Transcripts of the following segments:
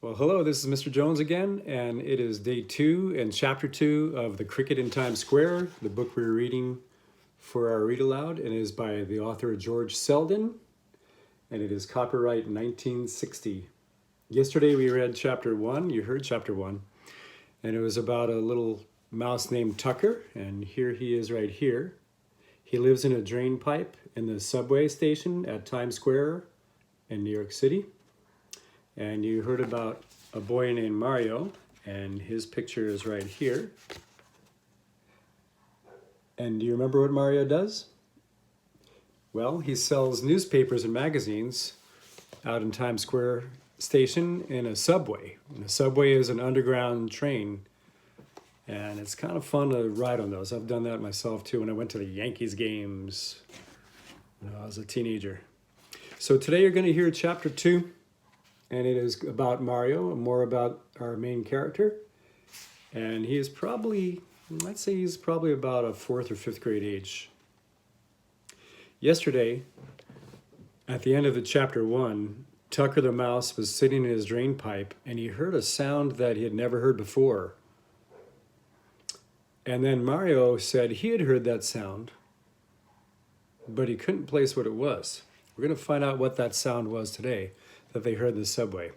Well, hello, this is Mr. Jones again, and it is day 2 and chapter 2 of The Cricket in Times Square, the book we're reading for our read aloud, and it is by the author George Selden, and it is copyright 1960. Yesterday we read chapter 1, you heard chapter 1, and it was about a little mouse named Tucker, and here he is right here. He lives in a drain pipe in the subway station at Times Square in New York City. And you heard about a boy named Mario, and his picture is right here. And do you remember what Mario does? Well, he sells newspapers and magazines out in Times Square station in a subway. And a subway is an underground train, and it's kind of fun to ride on those. I've done that myself too when I went to the Yankees games when I was a teenager. So today you're going to hear chapter 2. And it is about Mario, more about our main character. And he is probably, I'd say he's probably about a 4th or 5th grade age. Yesterday, at the end of the chapter 1, Tucker the mouse was sitting in his drain pipe and he heard a sound that he had never heard before. And then Mario said he had heard that sound, but he couldn't place what it was. We're going to find out what that sound was today that they heard in the subway.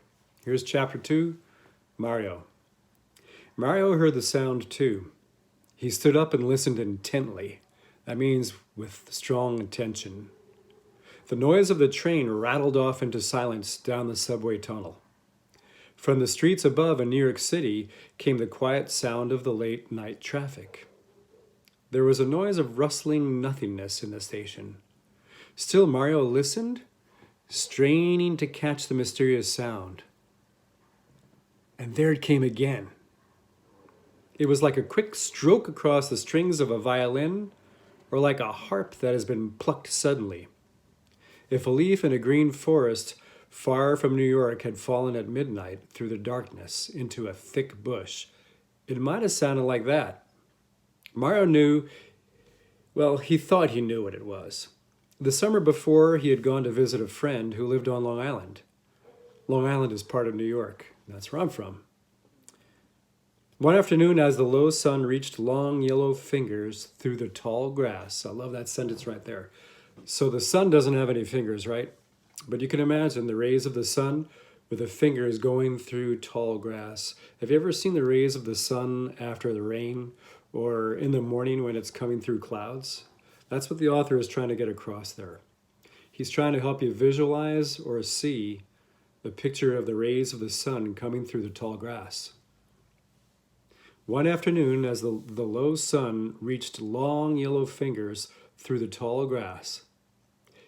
Here's chapter 2, Mario. Mario heard the sound too. He stood up and listened intently. That means with strong attention. The noise of the train rattled off into silence down the subway tunnel. From the streets above in New York City came the quiet sound of the late night traffic. There was a noise of rustling nothingness in the station. Still Mario listened, straining to catch the mysterious sound. And there it came again. It was like a quick stroke across the strings of a violin, or like a harp that has been plucked suddenly. If a leaf in a green forest far from New York had fallen at midnight through the darkness into a thick bush, it might have sounded like that. Mario knew, well, he thought he knew what it was. The summer before, he had gone to visit a friend who lived on Long Island. Long Island is part of New York. That's where I'm from. One afternoon, as the low sun reached long yellow fingers through the tall grass, I love that sentence right there. So the sun doesn't have any fingers, right? But you can imagine the rays of the sun with the fingers going through tall grass. Have you ever seen the rays of the sun after the rain or in the morning when it's coming through clouds? That's what the author is trying to get across there. He's trying to help you visualize or see the picture of the rays of the sun coming through the tall grass. One afternoon, as the low sun reached long yellow fingers through the tall grass,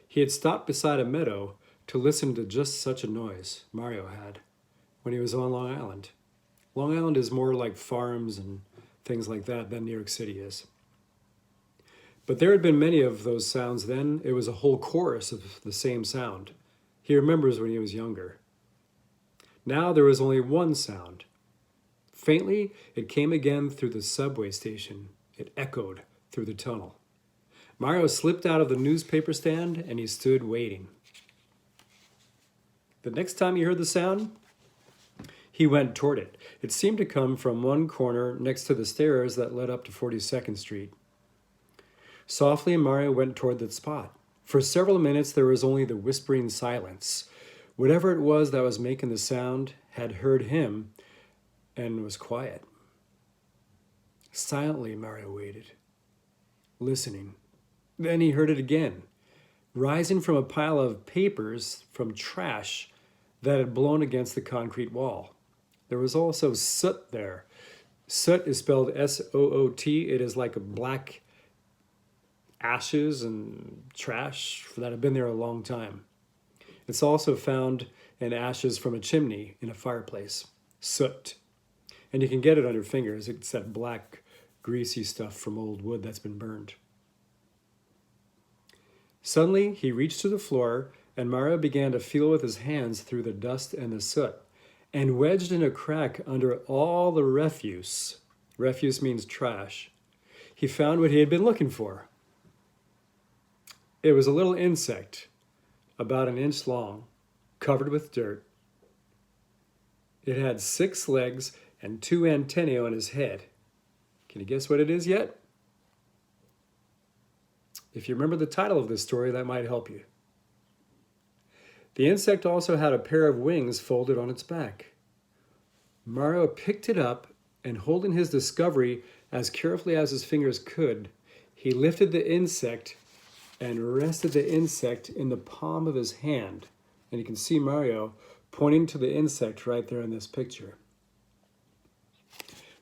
he had stopped beside a meadow to listen to just such a noise Mario had when he was on Long Island. Long Island is more like farms and things like that than New York City is. But there had been many of those sounds then. It was a whole chorus of the same sound. He remembers when he was younger. Now there was only one sound. Faintly, it came again through the subway station. It echoed through the tunnel. Mario slipped out of the newspaper stand and he stood waiting. The next time he heard the sound, he went toward it. It seemed to come from one corner next to the stairs that led up to 42nd Street. Softly, Mario went toward that spot. For several minutes, there was only the whispering silence. Whatever it was that was making the sound had heard him and was quiet. Silently, Mario waited, listening. Then he heard it again, rising from a pile of papers from trash that had blown against the concrete wall. There was also soot there. Soot is spelled S-O-O-T. It is like a black ashes and trash that have been there a long time. It's also found in ashes from a chimney in a fireplace. Soot. And you can get it on your fingers. It's that black, greasy stuff from old wood that's been burned. Suddenly, he reached to the floor, and Mario began to feel with his hands through the dust and the soot. And wedged in a crack under all the refuse means trash, he found what he had been looking for. It was a little insect, about an inch long, covered with dirt. It had 6 legs and 2 antennae on his head. Can you guess what it is yet? If you remember the title of this story, that might help you. The insect also had a pair of wings folded on its back. Mario picked it up and, holding his discovery as carefully as his fingers could, he lifted the insect and rested the insect in the palm of his hand. And you can see Mario pointing to the insect right there in this picture.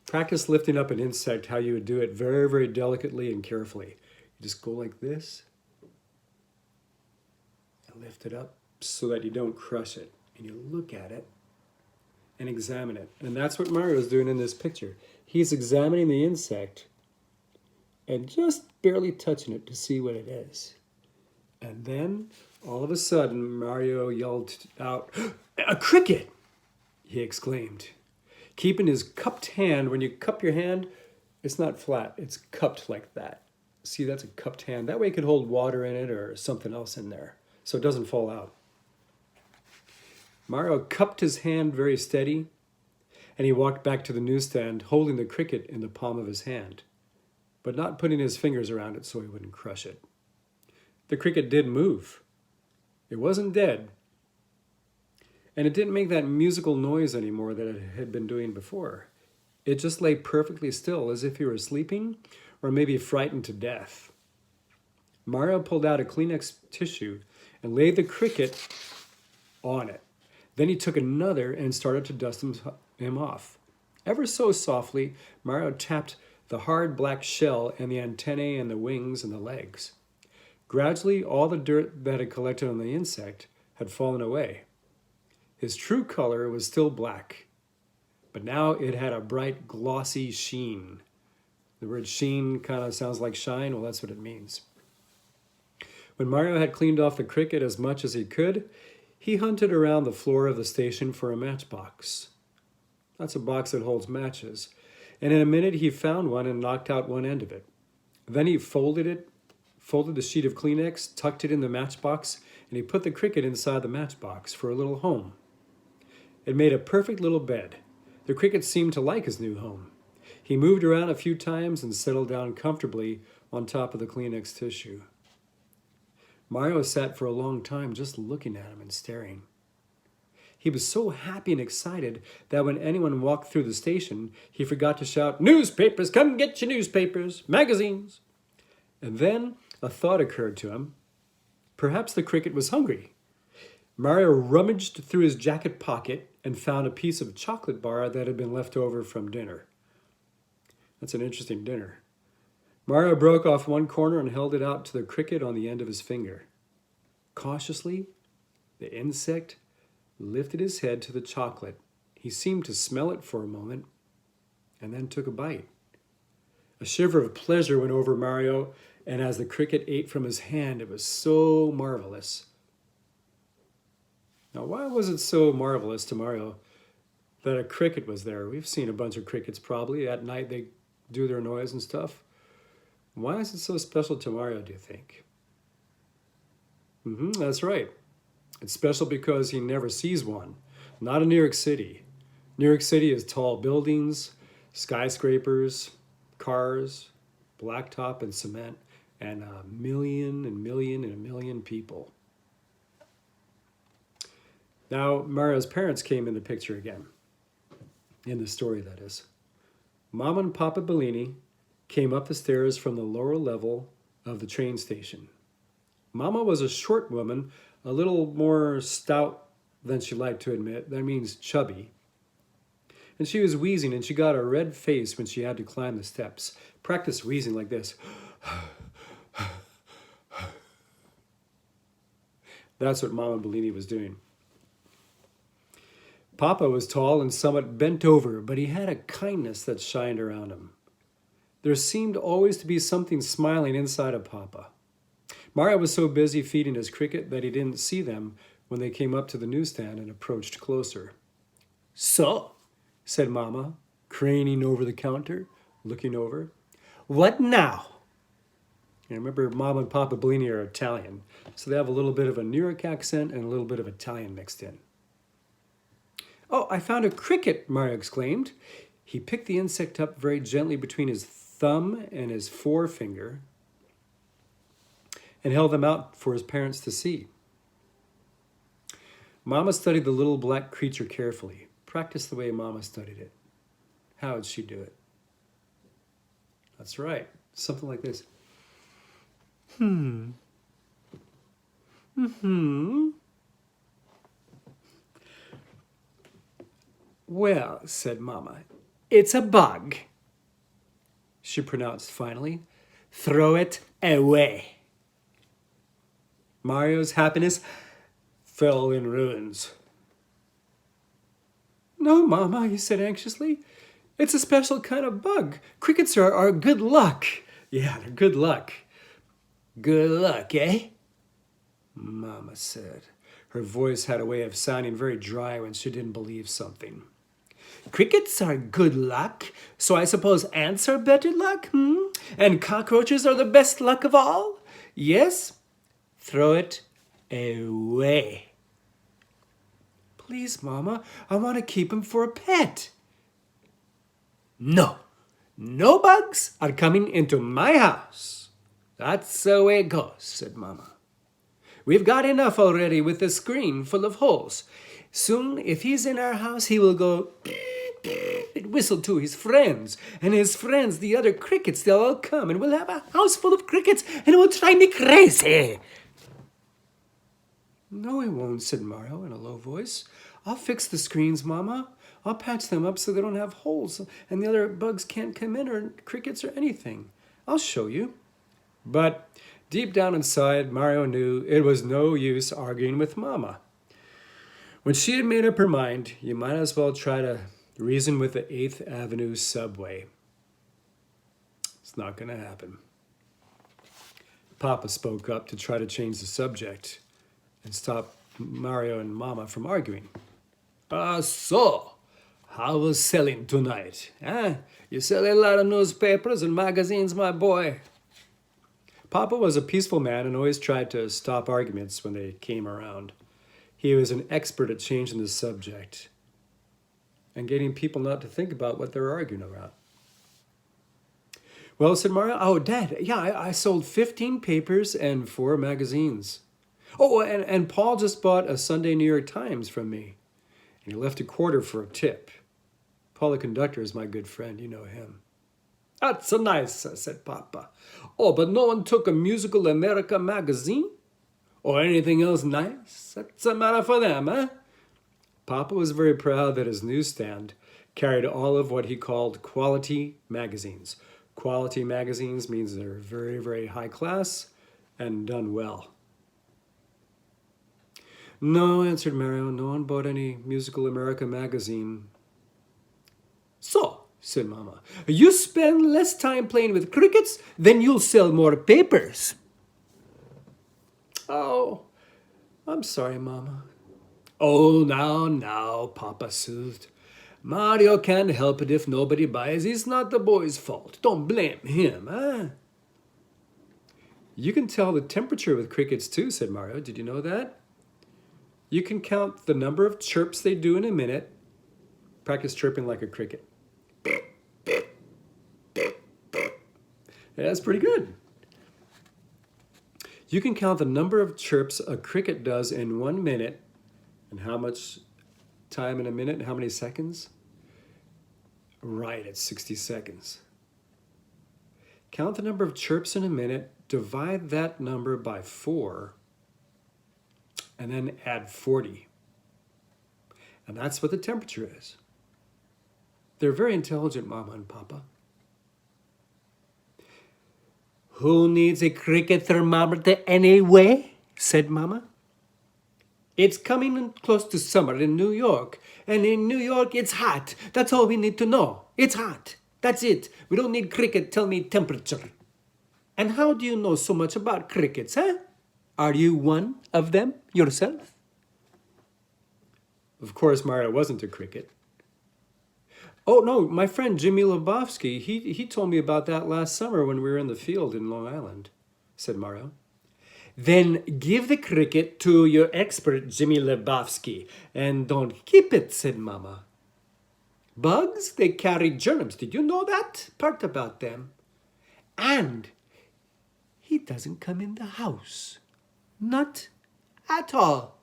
Practice lifting up an insect how you would do it very, very delicately and carefully. You just go like this and lift it up so that you don't crush it. And you look at it and examine it. And that's what Mario is doing in this picture. He's examining the insect and just barely touching it to see what it is. And then, all of a sudden, Mario yelled out, "A cricket!" he exclaimed. Keeping his cupped hand, when you cup your hand, it's not flat, it's cupped like that. See, that's a cupped hand. That way it could hold water in it or something else in there, so it doesn't fall out. Mario cupped his hand very steady, and he walked back to the newsstand holding the cricket in the palm of his hand, but not putting his fingers around it so he wouldn't crush it. The cricket did move. It wasn't dead, and it didn't make that musical noise anymore that it had been doing before. It just lay perfectly still, as if he were sleeping or maybe frightened to death. Mario pulled out a Kleenex tissue and laid the cricket on it. Then he took another and started to dust him off. Ever so softly, Mario tapped the hard black shell and the antennae and the wings and the legs. Gradually, all the dirt that had collected on the insect had fallen away. His true color was still black, but now it had a bright, glossy sheen. The word sheen kind of sounds like shine. Well, that's what it means. When Mario had cleaned off the cricket as much as he could, he hunted around the floor of the station for a matchbox. That's a box that holds matches. And in a minute, he found one and knocked out one end of it. Then he folded the sheet of Kleenex, tucked it in the matchbox, and he put the cricket inside the matchbox for a little home. It made a perfect little bed. The cricket seemed to like his new home. He moved around a few times and settled down comfortably on top of the Kleenex tissue. Mario sat for a long time just looking at him and staring. He was so happy and excited that when anyone walked through the station, he forgot to shout, "Newspapers, come get your newspapers, magazines." And then a thought occurred to him. Perhaps the cricket was hungry. Mario rummaged through his jacket pocket and found a piece of chocolate bar that had been left over from dinner. That's an interesting dinner. Mario broke off one corner and held it out to the cricket on the end of his finger. Cautiously, the insect lifted his head to the chocolate. He seemed to smell it for a moment and then took a bite. A shiver of pleasure went over Mario, and as the cricket ate from his hand, it was so marvelous. Now, why was it so marvelous to Mario that a cricket was there? We've seen a bunch of crickets probably. At night they do their noise and stuff. Why is it so special to Mario, do you think? That's right. It's special because he never sees one. Not in New York City. New York City is tall buildings, skyscrapers, cars, blacktop and cement, and a million people. Now, Mario's parents came in the picture again. In the story, that is. Mom and Papa Bellini came up the stairs from the lower level of the train station. Mama was a short woman, a little more stout than she liked to admit. That means chubby. And she was wheezing, and she got a red face when she had to climb the steps. Practice wheezing like this. That's what Mama Bellini was doing. Papa was tall and somewhat bent over, but he had a kindness that shined around him. There seemed always to be something smiling inside of Papa. Mario was so busy feeding his cricket that he didn't see them when they came up to the newsstand and approached closer. "So," said Mama, craning over the counter, looking over. "What now?" And remember, Mom and Papa Bellini are Italian, so they have a little bit of a New York accent and a little bit of Italian mixed in. Oh, I found a cricket, Mario exclaimed. He picked the insect up very gently between his thumb and his forefinger and held them out for his parents to see. Mama studied the little black creature carefully. Practiced the way Mama studied it. How would she do it? That's right. Something like this. Well, said Mama, it's a bug. She pronounced finally. Throw it away. Mario's happiness fell in ruins. No, Mama, he said anxiously. It's a special kind of bug. Crickets are good luck. Yeah, they're good luck. Good luck, eh? Mama said. Her voice had a way of sounding very dry when she didn't believe something. Crickets are good luck, so I suppose ants are better luck, And cockroaches are the best luck of all? Yes? Throw it away. Please, Mama, I want to keep him for a pet. No, no bugs are coming into my house. That's the way it goes, said Mama. We've got enough already with the screen full of holes. Soon, if he's in our house, he will go and whistle to his friends. And his friends, the other crickets, they'll all come and we'll have a house full of crickets and it will drive me crazy. No, he won't, said Mario in a low voice. I'll fix the screens, Mama. I'll patch them up so they don't have holes and the other bugs can't come in or crickets or anything. I'll show you. But deep down inside, Mario knew it was no use arguing with Mama. When she had made up her mind, you might as well try to reason with the 8th Avenue subway. It's not going to happen. Papa spoke up to try to change the subject and stop Mario and Mama from arguing. So, how was selling tonight? You sell a lot of newspapers and magazines, my boy. Papa was a peaceful man and always tried to stop arguments when they came around. He was an expert at changing the subject and getting people not to think about what they're arguing about. Well, said Mario, oh, Dad, yeah, I sold 15 papers and 4 magazines. Oh, and Paul just bought a Sunday New York Times from me. And he left a quarter for a tip. Paul the conductor is my good friend. You know him. That's so nice, said Papa. Oh, but no one took a Musical America magazine? Or anything else nice? That's a matter for them, eh? Papa was very proud that his newsstand carried all of what he called quality magazines. Quality magazines means they're very, very high class and done well. No, answered Mario, no one bought any Musical America magazine. So, said Mama, you spend less time playing with crickets, then you'll sell more papers. Oh, I'm sorry, Mama. Oh, now, Papa soothed. Mario can't help it if nobody buys. It's not the boy's fault. Don't blame him, eh? You can tell the temperature with crickets too, said Mario. Did you know that? You can count the number of chirps they do in a minute. Practice chirping like a cricket. Yeah, that's pretty good. You can count the number of chirps a cricket does in 1 minute and how much time in a minute and how many seconds? Right, it's 60 seconds. Count the number of chirps in a minute, divide that number by 4, and then add 40. And that's what the temperature is. They're very intelligent, Mama and Papa. Who needs a cricket thermometer anyway? Said Mama. It's coming close to summer in New York. And in New York, it's hot. That's all we need to know. It's hot. That's it. We don't need cricket. Tell me temperature. And how do you know so much about crickets, huh? Are you one of them yourself? Of course, Mario wasn't a cricket. Oh, no, my friend Jimmy Lebowski, he told me about that last summer when we were in the field in Long Island, said Mario. Then give the cricket to your expert, Jimmy Lebowski, and don't keep it, said Mama. Bugs, they carry germs. Did you know that part about them? And he doesn't come in the house. Not at all.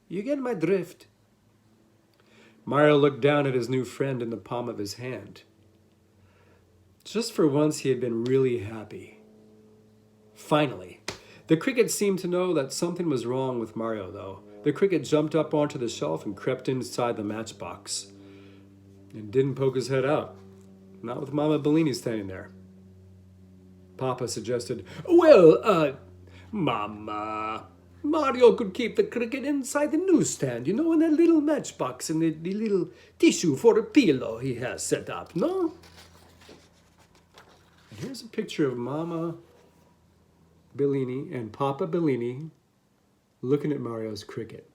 You get my drift. Mario looked down at his new friend in the palm of his hand. Just for once, he had been really happy. Finally, the cricket seemed to know that something was wrong with Mario, though. The cricket jumped up onto the shelf and crept inside the matchbox. And didn't poke his head out. Not with Mama Bellini standing there. Papa suggested, well, Mama, Mario could keep the cricket inside the newsstand, you know, in that little matchbox and the little tissue for a pillow he has set up, no? And here's a picture of Mama Bellini and Papa Bellini looking at Mario's cricket.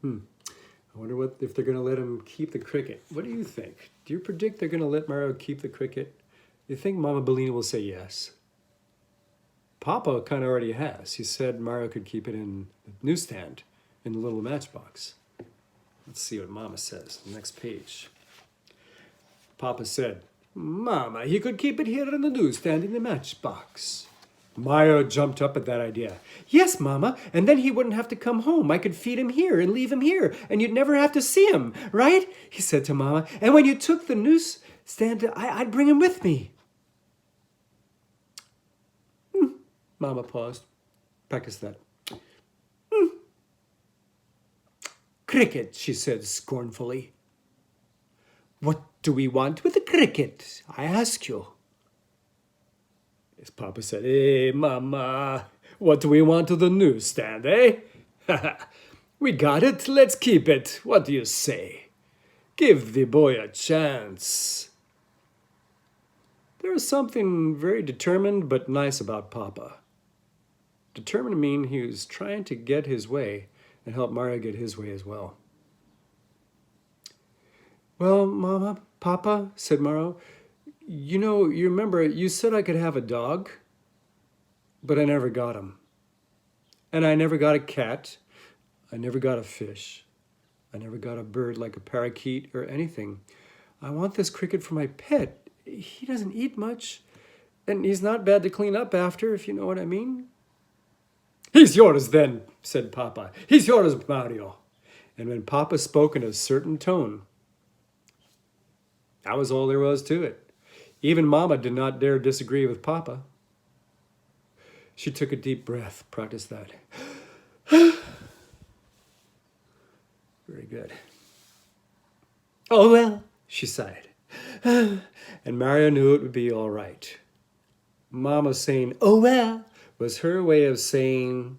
I wonder if they're going to let him keep the cricket. What do you think? Do you predict they're going to let Mario keep the cricket? You think Mama Bellini will say yes? Papa kind of already has. He said Mario could keep it in the newsstand in the little matchbox. Let's see what Mama says. Next page. Papa said, Mama, he could keep it here in the newsstand in the matchbox. Mario jumped up at that idea. Yes, Mama, and then he wouldn't have to come home. I could feed him here and leave him here, and you'd never have to see him, right? He said to Mama. And when you took the newsstand, I'd bring him with me. Mama paused. Practice that. Cricket, she said scornfully. What do we want with a cricket, I ask you? His Papa said, Hey, Mama, what do we want to the newsstand, eh? We got it, let's keep it. What do you say? Give the boy a chance. There was something very determined but nice about Papa. Determined to mean he was trying to get his way and help Mario get his way as well. Well, Mama, Papa, said Mario, you know, you remember you said I could have a dog, but I never got him. And I never got a cat. I never got a fish. I never got a bird like a parakeet or anything. I want this cricket for my pet. He doesn't eat much, and he's not bad to clean up after, if you know what I mean. He's yours then, said Papa. He's yours, Mario. And when Papa spoke in a certain tone, that was all there was to it. Even Mama did not dare disagree with Papa. She took a deep breath. Practice that. Very good. Oh, well, she sighed. And Mario knew it would be all right. Mama saying, oh, well, was her way of saying,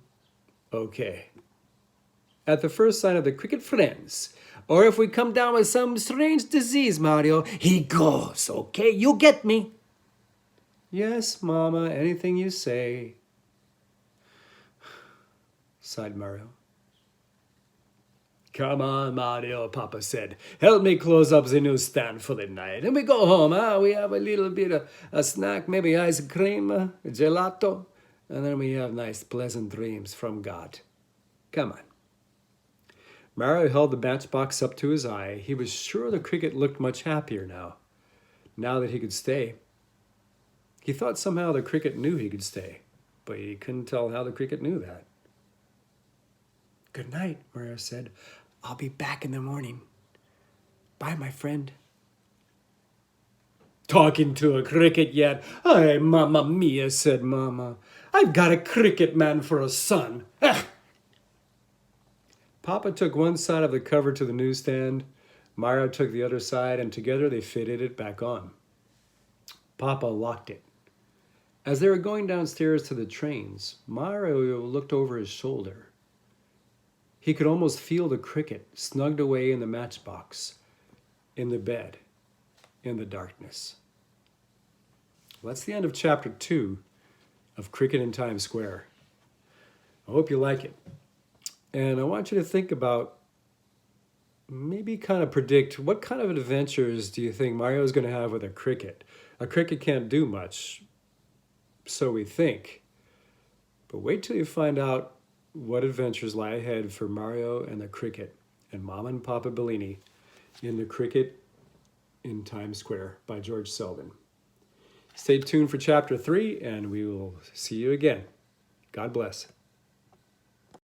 okay. At the first sign of the cricket friends, or if we come down with some strange disease, Mario, he goes, okay? You get me? Yes, Mama, anything you say, sighed Mario. Come on, Mario, Papa said. Help me close up the newsstand for the night. And we go home, huh? We have a little bit of a snack, maybe ice cream, gelato, and then we have nice, pleasant dreams from God. Come on. Mario held the matchbox up to his eye. He was sure the cricket looked much happier now that he could stay. He thought somehow the cricket knew he could stay, but he couldn't tell how the cricket knew that. Good night, Mario said. I'll be back in the morning. Bye, my friend. Talking to a cricket yet? Ay, Mamma Mia, said Mama. I've got a cricket man for a son. Ah! Papa took one side of the cover to the newsstand. Mario took the other side, and together they fitted it back on. Papa locked it. As they were going downstairs to the trains, Mario looked over his shoulder. He could almost feel the cricket snugged away in the matchbox, in the bed, in the darkness. Well, that's the end of chapter 2 of Cricket in Times Square. I hope you like it. And I want you to think about, maybe kind of predict, what kind of adventures do you think Mario is going to have with a cricket? A cricket can't do much, so we think. But wait till you find out what adventures lie ahead for Mario and the Cricket and Mama and Papa Bellini in The Cricket in Times Square by George Selden. Stay tuned for Chapter 3, and we will see you again. God bless.